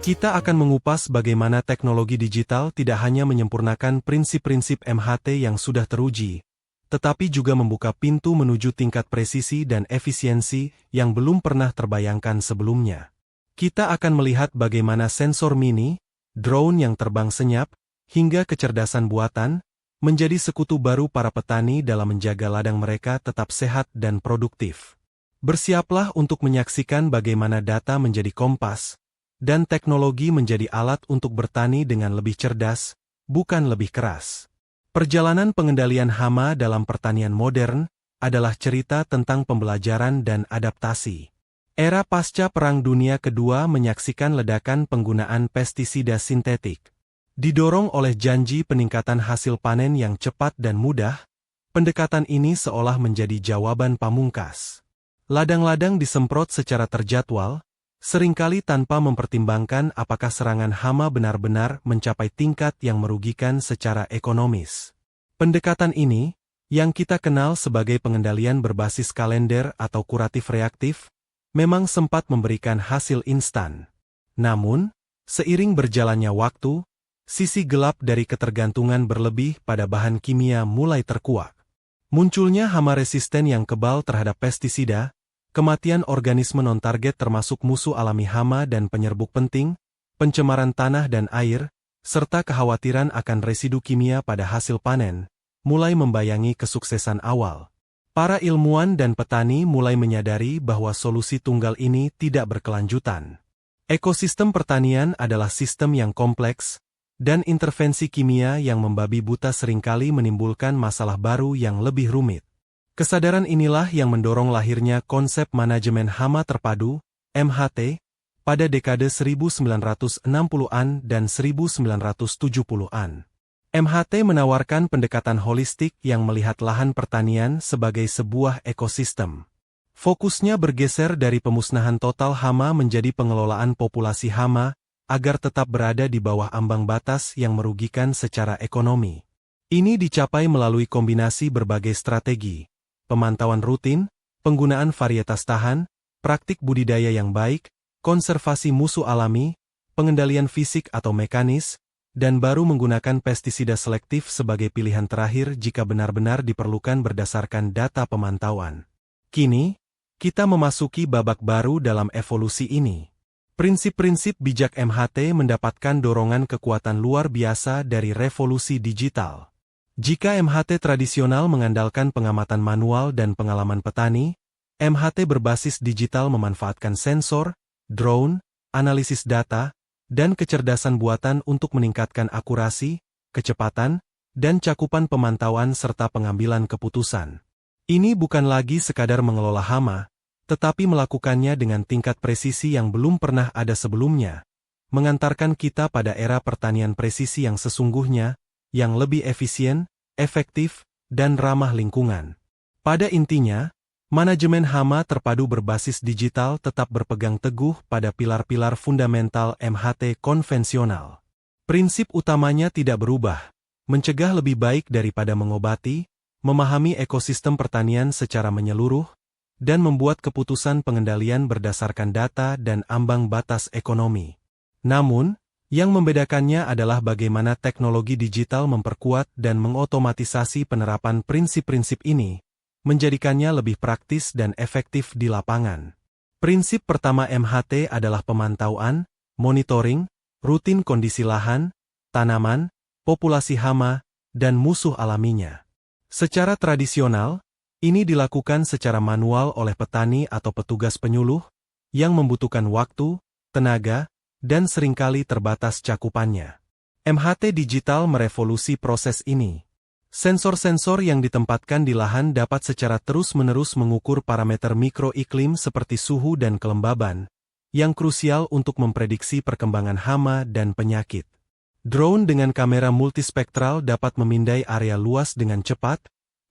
Kita akan mengupas bagaimana teknologi digital tidak hanya menyempurnakan prinsip-prinsip MHT yang sudah teruji, tetapi juga membuka pintu menuju tingkat presisi dan efisiensi yang belum pernah terbayangkan sebelumnya. Kita akan melihat bagaimana sensor mini, drone yang terbang senyap, hingga kecerdasan buatan, menjadi sekutu baru para petani dalam menjaga ladang mereka tetap sehat dan produktif. Bersiaplah untuk menyaksikan bagaimana data menjadi kompas, dan teknologi menjadi alat untuk bertani dengan lebih cerdas, bukan lebih keras. Perjalanan pengendalian hama dalam pertanian modern adalah cerita tentang pembelajaran dan adaptasi. Era pasca Perang Dunia Kedua menyaksikan ledakan penggunaan pestisida sintetik. Didorong oleh janji peningkatan hasil panen yang cepat dan mudah, pendekatan ini seolah menjadi jawaban pamungkas. Ladang-ladang disemprot secara terjadwal, seringkali tanpa mempertimbangkan apakah serangan hama benar-benar mencapai tingkat yang merugikan secara ekonomis. Pendekatan ini, yang kita kenal sebagai pengendalian berbasis kalender atau kuratif reaktif, memang sempat memberikan hasil instan. Namun, seiring berjalannya waktu, sisi gelap dari ketergantungan berlebih pada bahan kimia mulai terkuak. Munculnya hama resisten yang kebal terhadap pestisida, kematian organisme non-target termasuk musuh alami hama dan penyerbuk penting, pencemaran tanah dan air, serta kekhawatiran akan residu kimia pada hasil panen, mulai membayangi kesuksesan awal. Para ilmuwan dan petani mulai menyadari bahwa solusi tunggal ini tidak berkelanjutan. Ekosistem pertanian adalah sistem yang kompleks, dan intervensi kimia yang membabi buta seringkali menimbulkan masalah baru yang lebih rumit. Kesadaran inilah yang mendorong lahirnya konsep manajemen hama terpadu, MHT, pada dekade 1960-an dan 1970-an. MHT menawarkan pendekatan holistik yang melihat lahan pertanian sebagai sebuah ekosistem. Fokusnya bergeser dari pemusnahan total hama menjadi pengelolaan populasi hama, agar tetap berada di bawah ambang batas yang merugikan secara ekonomi. Ini dicapai melalui kombinasi berbagai strategi. Pemantauan rutin, penggunaan varietas tahan, praktik budidaya yang baik, konservasi musuh alami, pengendalian fisik atau mekanis, dan baru menggunakan pestisida selektif sebagai pilihan terakhir jika benar-benar diperlukan berdasarkan data pemantauan. Kini, kita memasuki babak baru dalam evolusi ini. Prinsip-prinsip bijak MHT mendapatkan dorongan kekuatan luar biasa dari revolusi digital. Jika MHT tradisional mengandalkan pengamatan manual dan pengalaman petani, MHT berbasis digital memanfaatkan sensor, drone, analisis data, dan kecerdasan buatan untuk meningkatkan akurasi, kecepatan, dan cakupan pemantauan serta pengambilan keputusan. Ini bukan lagi sekadar mengelola hama, tetapi melakukannya dengan tingkat presisi yang belum pernah ada sebelumnya, mengantarkan kita pada era pertanian presisi yang sesungguhnya, yang lebih efisien, efektif, dan ramah lingkungan. Pada intinya, manajemen hama terpadu berbasis digital tetap berpegang teguh pada pilar-pilar fundamental MHT konvensional. Prinsip utamanya tidak berubah, mencegah lebih baik daripada mengobati, memahami ekosistem pertanian secara menyeluruh, dan membuat keputusan pengendalian berdasarkan data dan ambang batas ekonomi. Namun, yang membedakannya adalah bagaimana teknologi digital memperkuat dan mengotomatisasi penerapan prinsip-prinsip ini, menjadikannya lebih praktis dan efektif di lapangan. Prinsip pertama MHT adalah pemantauan, monitoring, rutin kondisi lahan, tanaman, populasi hama, dan musuh alaminya. Secara tradisional, ini dilakukan secara manual oleh petani atau petugas penyuluh, yang membutuhkan waktu, tenaga, dan seringkali terbatas cakupannya. MHT digital merevolusi proses ini. Sensor-sensor yang ditempatkan di lahan dapat secara terus-menerus mengukur parameter mikroiklim seperti suhu dan kelembaban, yang krusial untuk memprediksi perkembangan hama dan penyakit. Drone dengan kamera multispektral dapat memindai area luas dengan cepat,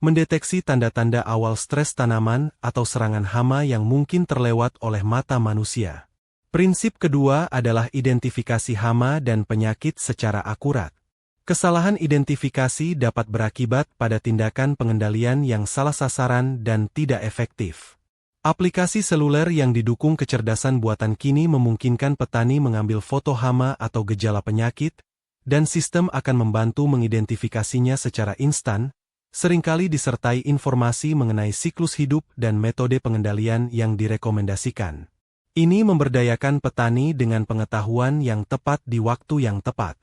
mendeteksi tanda-tanda awal stres tanaman atau serangan hama yang mungkin terlewat oleh mata manusia. Prinsip kedua adalah identifikasi hama dan penyakit secara akurat. Kesalahan identifikasi dapat berakibat pada tindakan pengendalian yang salah sasaran dan tidak efektif. Aplikasi seluler yang didukung kecerdasan buatan kini memungkinkan petani mengambil foto hama atau gejala penyakit, dan sistem akan membantu mengidentifikasinya secara instan, seringkali disertai informasi mengenai siklus hidup dan metode pengendalian yang direkomendasikan. Ini memberdayakan petani dengan pengetahuan yang tepat di waktu yang tepat.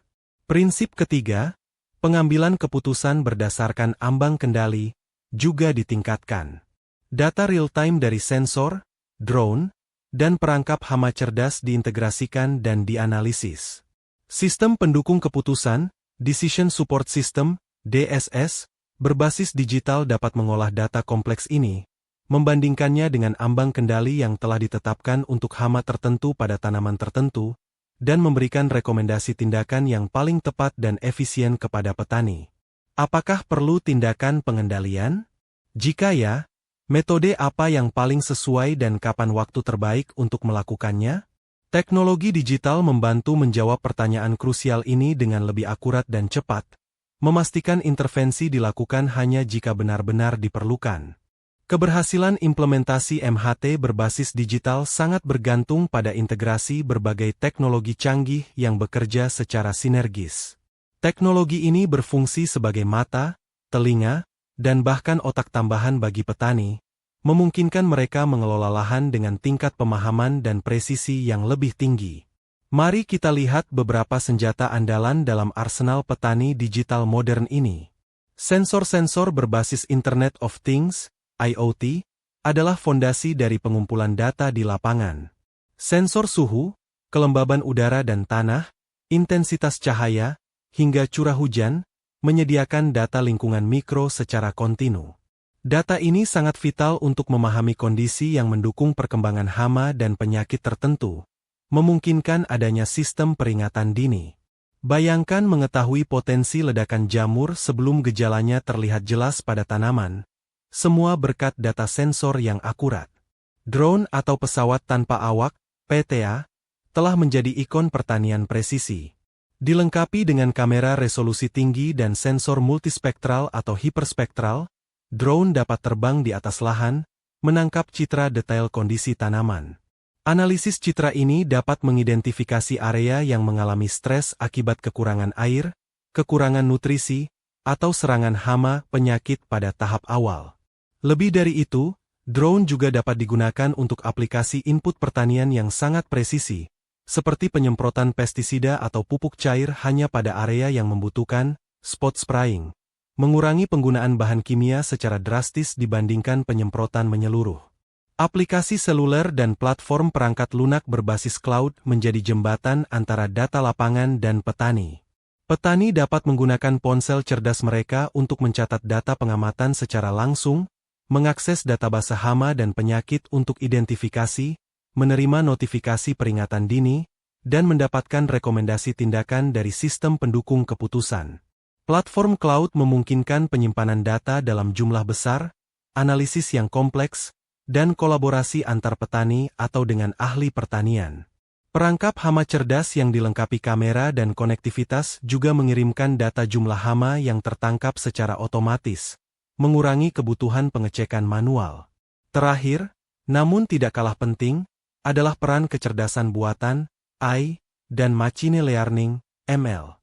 Prinsip ketiga, pengambilan keputusan berdasarkan ambang kendali, juga ditingkatkan. Data real-time dari sensor, drone, dan perangkap hama cerdas diintegrasikan dan dianalisis. Sistem pendukung keputusan, Decision Support System, DSS, berbasis digital dapat mengolah data kompleks ini, membandingkannya dengan ambang kendali yang telah ditetapkan untuk hama tertentu pada tanaman tertentu, dan memberikan rekomendasi tindakan yang paling tepat dan efisien kepada petani. Apakah perlu tindakan pengendalian? Jika ya, metode apa yang paling sesuai dan kapan waktu terbaik untuk melakukannya? Teknologi digital membantu menjawab pertanyaan krusial ini dengan lebih akurat dan cepat, memastikan intervensi dilakukan hanya jika benar-benar diperlukan. Keberhasilan implementasi MHT berbasis digital sangat bergantung pada integrasi berbagai teknologi canggih yang bekerja secara sinergis. Teknologi ini berfungsi sebagai mata, telinga, dan bahkan otak tambahan bagi petani, memungkinkan mereka mengelola lahan dengan tingkat pemahaman dan presisi yang lebih tinggi. Mari kita lihat beberapa senjata andalan dalam arsenal petani digital modern ini. Sensor-sensor berbasis Internet of Things, IoT, adalah fondasi dari pengumpulan data di lapangan. Sensor suhu, kelembaban udara dan tanah, intensitas cahaya, hingga curah hujan, menyediakan data lingkungan mikro secara kontinu. Data ini sangat vital untuk memahami kondisi yang mendukung perkembangan hama dan penyakit tertentu, memungkinkan adanya sistem peringatan dini. Bayangkan mengetahui potensi ledakan jamur sebelum gejalanya terlihat jelas pada tanaman, semua berkat data sensor yang akurat. Drone atau pesawat tanpa awak, PTA, telah menjadi ikon pertanian presisi. Dilengkapi dengan kamera resolusi tinggi dan sensor multispektral atau hiperspektral, drone dapat terbang di atas lahan, menangkap citra detail kondisi tanaman. Analisis citra ini dapat mengidentifikasi area yang mengalami stres akibat kekurangan air, kekurangan nutrisi, atau serangan hama penyakit pada tahap awal. Lebih dari itu, drone juga dapat digunakan untuk aplikasi input pertanian yang sangat presisi, seperti penyemprotan pestisida atau pupuk cair hanya pada area yang membutuhkan, spot spraying, mengurangi penggunaan bahan kimia secara drastis dibandingkan penyemprotan menyeluruh. Aplikasi seluler dan platform perangkat lunak berbasis cloud menjadi jembatan antara data lapangan dan petani. Petani dapat menggunakan ponsel cerdas mereka untuk mencatat data pengamatan secara langsung, mengakses database hama dan penyakit untuk identifikasi, menerima notifikasi peringatan dini, dan mendapatkan rekomendasi tindakan dari sistem pendukung keputusan. Platform cloud memungkinkan penyimpanan data dalam jumlah besar, analisis yang kompleks, dan kolaborasi antar petani atau dengan ahli pertanian. Perangkap hama cerdas yang dilengkapi kamera dan konektivitas juga mengirimkan data jumlah hama yang tertangkap secara otomatis, mengurangi kebutuhan pengecekan manual. Terakhir, namun tidak kalah penting, adalah peran kecerdasan buatan, AI, dan machine learning, ML.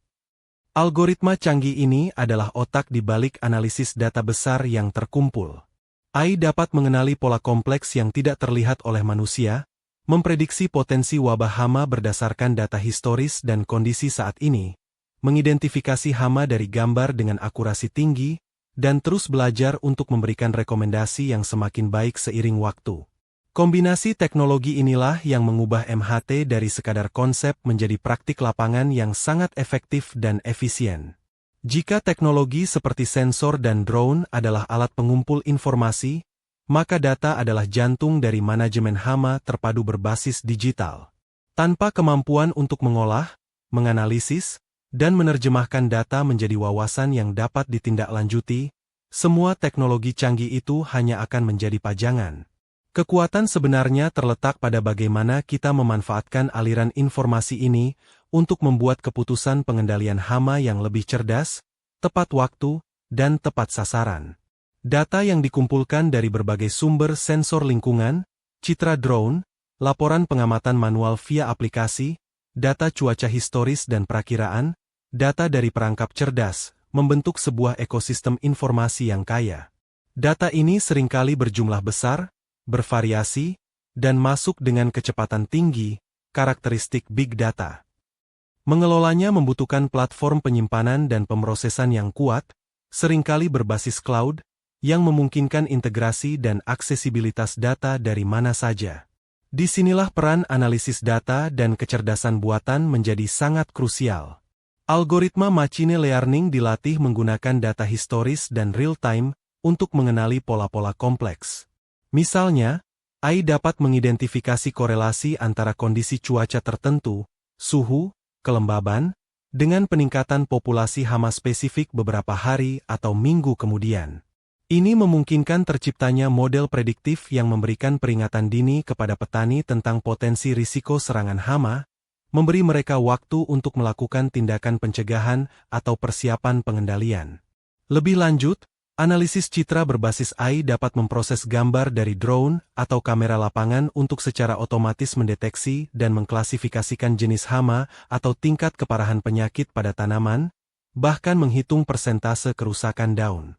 Algoritma canggih ini adalah otak di balik analisis data besar yang terkumpul. AI dapat mengenali pola kompleks yang tidak terlihat oleh manusia, memprediksi potensi wabah hama berdasarkan data historis dan kondisi saat ini, mengidentifikasi hama dari gambar dengan akurasi tinggi, dan terus belajar untuk memberikan rekomendasi yang semakin baik seiring waktu. Kombinasi teknologi inilah yang mengubah MHT dari sekadar konsep menjadi praktik lapangan yang sangat efektif dan efisien. Jika teknologi seperti sensor dan drone adalah alat pengumpul informasi, maka data adalah jantung dari manajemen hama terpadu berbasis digital. Tanpa kemampuan untuk mengolah, menganalisis, dan menerjemahkan data menjadi wawasan yang dapat ditindaklanjuti, semua teknologi canggih itu hanya akan menjadi pajangan. Kekuatan sebenarnya terletak pada bagaimana kita memanfaatkan aliran informasi ini untuk membuat keputusan pengendalian hama yang lebih cerdas, tepat waktu, dan tepat sasaran. Data yang dikumpulkan dari berbagai sumber sensor lingkungan, citra drone, laporan pengamatan manual via aplikasi, data cuaca historis dan perakiraan, data dari perangkap cerdas, membentuk sebuah ekosistem informasi yang kaya. Data ini seringkali berjumlah besar, bervariasi, dan masuk dengan kecepatan tinggi, karakteristik big data. Mengelolanya membutuhkan platform penyimpanan dan pemrosesan yang kuat, seringkali berbasis cloud, yang memungkinkan integrasi dan aksesibilitas data dari mana saja. Disinilah peran analisis data dan kecerdasan buatan menjadi sangat krusial. Algoritma machine learning dilatih menggunakan data historis dan real-time untuk mengenali pola-pola kompleks. Misalnya, AI dapat mengidentifikasi korelasi antara kondisi cuaca tertentu, suhu, kelembaban, dengan peningkatan populasi hama spesifik beberapa hari atau minggu kemudian. Ini memungkinkan terciptanya model prediktif yang memberikan peringatan dini kepada petani tentang potensi risiko serangan hama, memberi mereka waktu untuk melakukan tindakan pencegahan atau persiapan pengendalian. Lebih lanjut, analisis citra berbasis AI dapat memproses gambar dari drone atau kamera lapangan untuk secara otomatis mendeteksi dan mengklasifikasikan jenis hama atau tingkat keparahan penyakit pada tanaman, bahkan menghitung persentase kerusakan daun.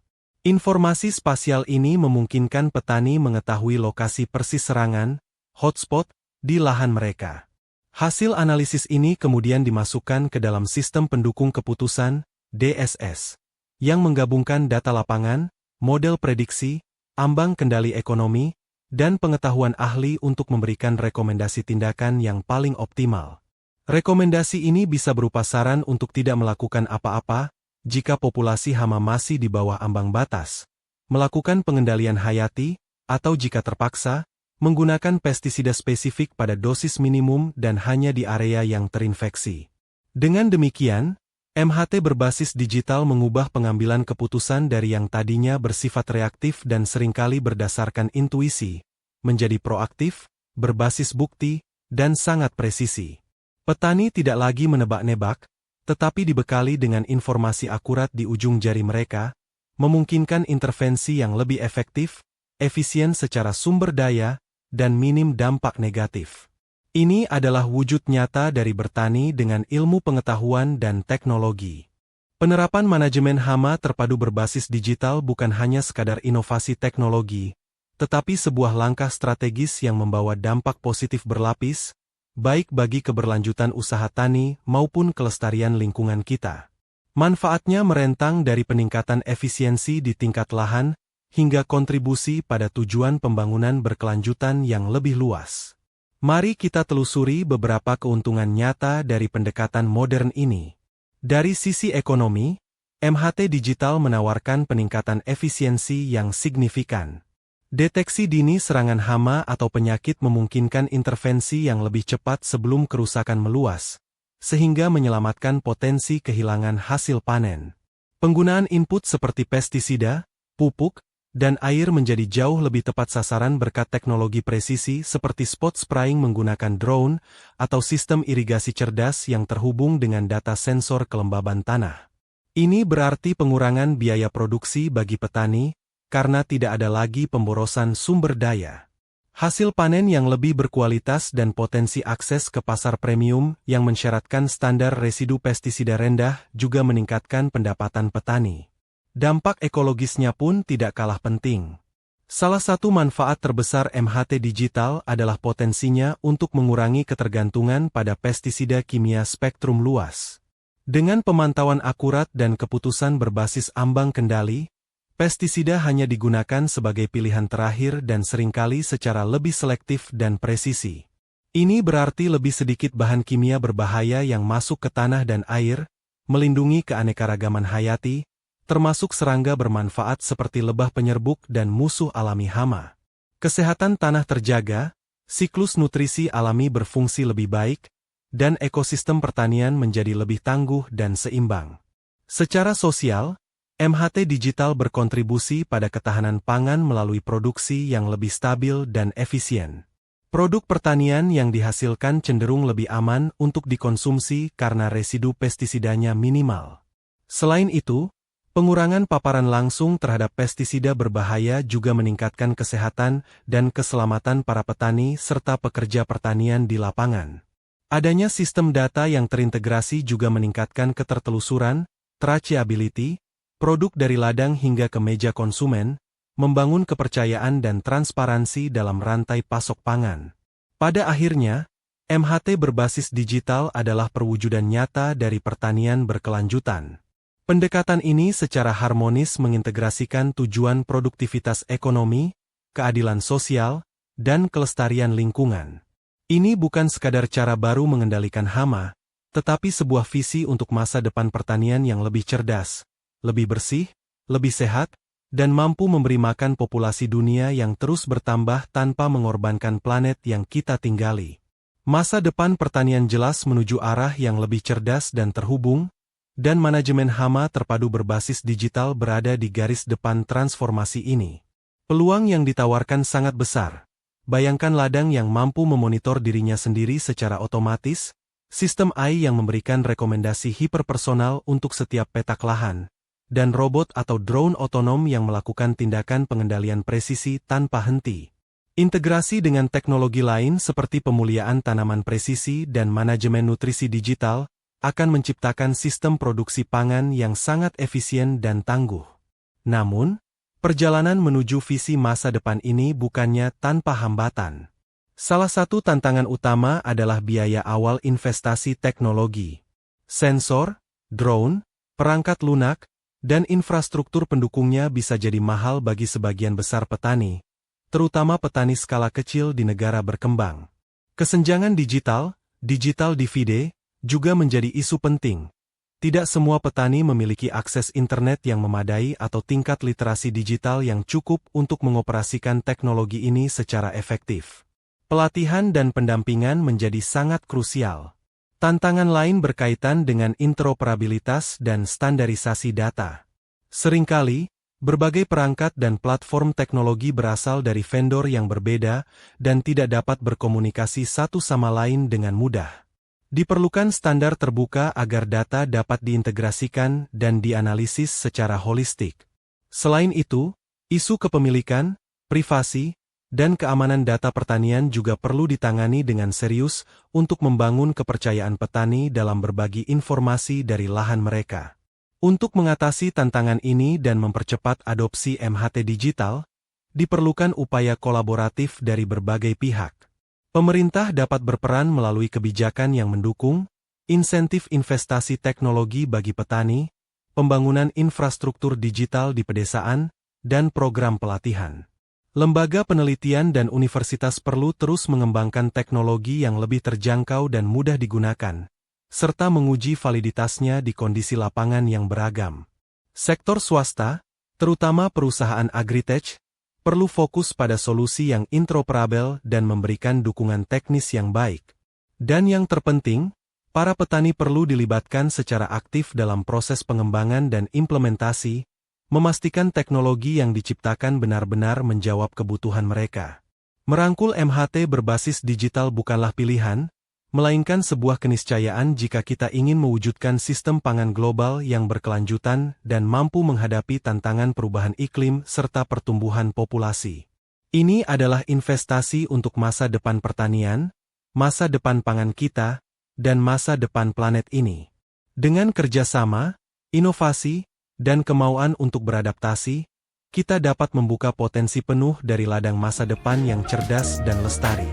Informasi spasial ini memungkinkan petani mengetahui lokasi persis serangan, hotspot, di lahan mereka. Hasil analisis ini kemudian dimasukkan ke dalam sistem pendukung keputusan, DSS, yang menggabungkan data lapangan, model prediksi, ambang kendali ekonomi, dan pengetahuan ahli untuk memberikan rekomendasi tindakan yang paling optimal. Rekomendasi ini bisa berupa saran untuk tidak melakukan apa-apa jika populasi hama masih di bawah ambang batas, melakukan pengendalian hayati, atau jika terpaksa, menggunakan pestisida spesifik pada dosis minimum dan hanya di area yang terinfeksi. Dengan demikian, MHT berbasis digital mengubah pengambilan keputusan dari yang tadinya bersifat reaktif dan seringkali berdasarkan intuisi, menjadi proaktif, berbasis bukti, dan sangat presisi. Petani tidak lagi menebak-nebak, tetapi dibekali dengan informasi akurat di ujung jari mereka, memungkinkan intervensi yang lebih efektif, efisien secara sumber daya, dan minim dampak negatif. Ini adalah wujud nyata dari bertani dengan ilmu pengetahuan dan teknologi. Penerapan manajemen hama terpadu berbasis digital bukan hanya sekadar inovasi teknologi, tetapi sebuah langkah strategis yang membawa dampak positif berlapis, baik bagi keberlanjutan usaha tani maupun kelestarian lingkungan kita. Manfaatnya merentang dari peningkatan efisiensi di tingkat lahan, hingga kontribusi pada tujuan pembangunan berkelanjutan yang lebih luas. Mari kita telusuri beberapa keuntungan nyata dari pendekatan modern ini. Dari sisi ekonomi, MHT digital menawarkan peningkatan efisiensi yang signifikan. Deteksi dini serangan hama atau penyakit memungkinkan intervensi yang lebih cepat sebelum kerusakan meluas, sehingga menyelamatkan potensi kehilangan hasil panen. Penggunaan input seperti pestisida, pupuk, dan air menjadi jauh lebih tepat sasaran berkat teknologi presisi seperti spot spraying menggunakan drone atau sistem irigasi cerdas yang terhubung dengan data sensor kelembaban tanah. Ini berarti pengurangan biaya produksi bagi petani, karena tidak ada lagi pemborosan sumber daya. Hasil panen yang lebih berkualitas dan potensi akses ke pasar premium yang mensyaratkan standar residu pestisida rendah juga meningkatkan pendapatan petani. Dampak ekologisnya pun tidak kalah penting. Salah satu manfaat terbesar MHT digital adalah potensinya untuk mengurangi ketergantungan pada pestisida kimia spektrum luas. Dengan pemantauan akurat dan keputusan berbasis ambang kendali, pestisida hanya digunakan sebagai pilihan terakhir dan seringkali secara lebih selektif dan presisi. Ini berarti lebih sedikit bahan kimia berbahaya yang masuk ke tanah dan air, melindungi keanekaragaman hayati, termasuk serangga bermanfaat seperti lebah penyerbuk dan musuh alami hama. Kesehatan tanah terjaga, siklus nutrisi alami berfungsi lebih baik, dan ekosistem pertanian menjadi lebih tangguh dan seimbang. Secara sosial, MHT digital berkontribusi pada ketahanan pangan melalui produksi yang lebih stabil dan efisien. Produk pertanian yang dihasilkan cenderung lebih aman untuk dikonsumsi karena residu pestisidanya minimal. Selain itu, Pengurangan paparan langsung terhadap pestisida berbahaya juga meningkatkan kesehatan dan keselamatan para petani serta pekerja pertanian di lapangan. Adanya sistem data yang terintegrasi juga meningkatkan ketertelusuran, traceability, produk dari ladang hingga ke meja konsumen, membangun kepercayaan dan transparansi dalam rantai pasok pangan. Pada akhirnya, MHT berbasis digital adalah perwujudan nyata dari pertanian berkelanjutan. Pendekatan ini secara harmonis mengintegrasikan tujuan produktivitas ekonomi, keadilan sosial, dan kelestarian lingkungan. Ini bukan sekadar cara baru mengendalikan hama, tetapi sebuah visi untuk masa depan pertanian yang lebih cerdas, lebih bersih, lebih sehat, dan mampu memberi makan populasi dunia yang terus bertambah tanpa mengorbankan planet yang kita tinggali. Masa depan pertanian jelas menuju arah yang lebih cerdas dan terhubung, dan manajemen hama terpadu berbasis digital berada di garis depan transformasi ini. Peluang yang ditawarkan sangat besar. Bayangkan ladang yang mampu memonitor dirinya sendiri secara otomatis, sistem AI yang memberikan rekomendasi hiperpersonal untuk setiap petak lahan, dan robot atau drone otonom yang melakukan tindakan pengendalian presisi tanpa henti. Integrasi dengan teknologi lain seperti pemuliaan tanaman presisi dan manajemen nutrisi digital akan menciptakan sistem produksi pangan yang sangat efisien dan tangguh. Namun, perjalanan menuju visi masa depan ini bukannya tanpa hambatan. Salah satu tantangan utama adalah biaya awal investasi teknologi. Sensor, drone, perangkat lunak, dan infrastruktur pendukungnya bisa jadi mahal bagi sebagian besar petani, terutama petani skala kecil di negara berkembang. Kesenjangan digital divide, juga menjadi isu penting. Tidak semua petani memiliki akses internet yang memadai atau tingkat literasi digital yang cukup untuk mengoperasikan teknologi ini secara efektif. Pelatihan dan pendampingan menjadi sangat krusial. Tantangan lain berkaitan dengan interoperabilitas dan standarisasi data. Seringkali, berbagai perangkat dan platform teknologi berasal dari vendor yang berbeda dan tidak dapat berkomunikasi satu sama lain dengan mudah. Diperlukan standar terbuka agar data dapat diintegrasikan dan dianalisis secara holistik. Selain itu, isu kepemilikan, privasi, dan keamanan data pertanian juga perlu ditangani dengan serius untuk membangun kepercayaan petani dalam berbagi informasi dari lahan mereka. Untuk mengatasi tantangan ini dan mempercepat adopsi MHT digital, diperlukan upaya kolaboratif dari berbagai pihak. Pemerintah dapat berperan melalui kebijakan yang mendukung, insentif investasi teknologi bagi petani, pembangunan infrastruktur digital di pedesaan, dan program pelatihan. Lembaga penelitian dan universitas perlu terus mengembangkan teknologi yang lebih terjangkau dan mudah digunakan, serta menguji validitasnya di kondisi lapangan yang beragam. Sektor swasta, terutama perusahaan agritech, perlu fokus pada solusi yang interoperabel dan memberikan dukungan teknis yang baik. Dan yang terpenting, para petani perlu dilibatkan secara aktif dalam proses pengembangan dan implementasi, memastikan teknologi yang diciptakan benar-benar menjawab kebutuhan mereka. Merangkul MHT berbasis digital bukanlah pilihan, melainkan sebuah keniscayaan jika kita ingin mewujudkan sistem pangan global yang berkelanjutan dan mampu menghadapi tantangan perubahan iklim serta pertumbuhan populasi. Ini adalah investasi untuk masa depan pertanian, masa depan pangan kita, dan masa depan planet ini. Dengan kerjasama, inovasi, dan kemauan untuk beradaptasi, kita dapat membuka potensi penuh dari ladang masa depan yang cerdas dan lestari.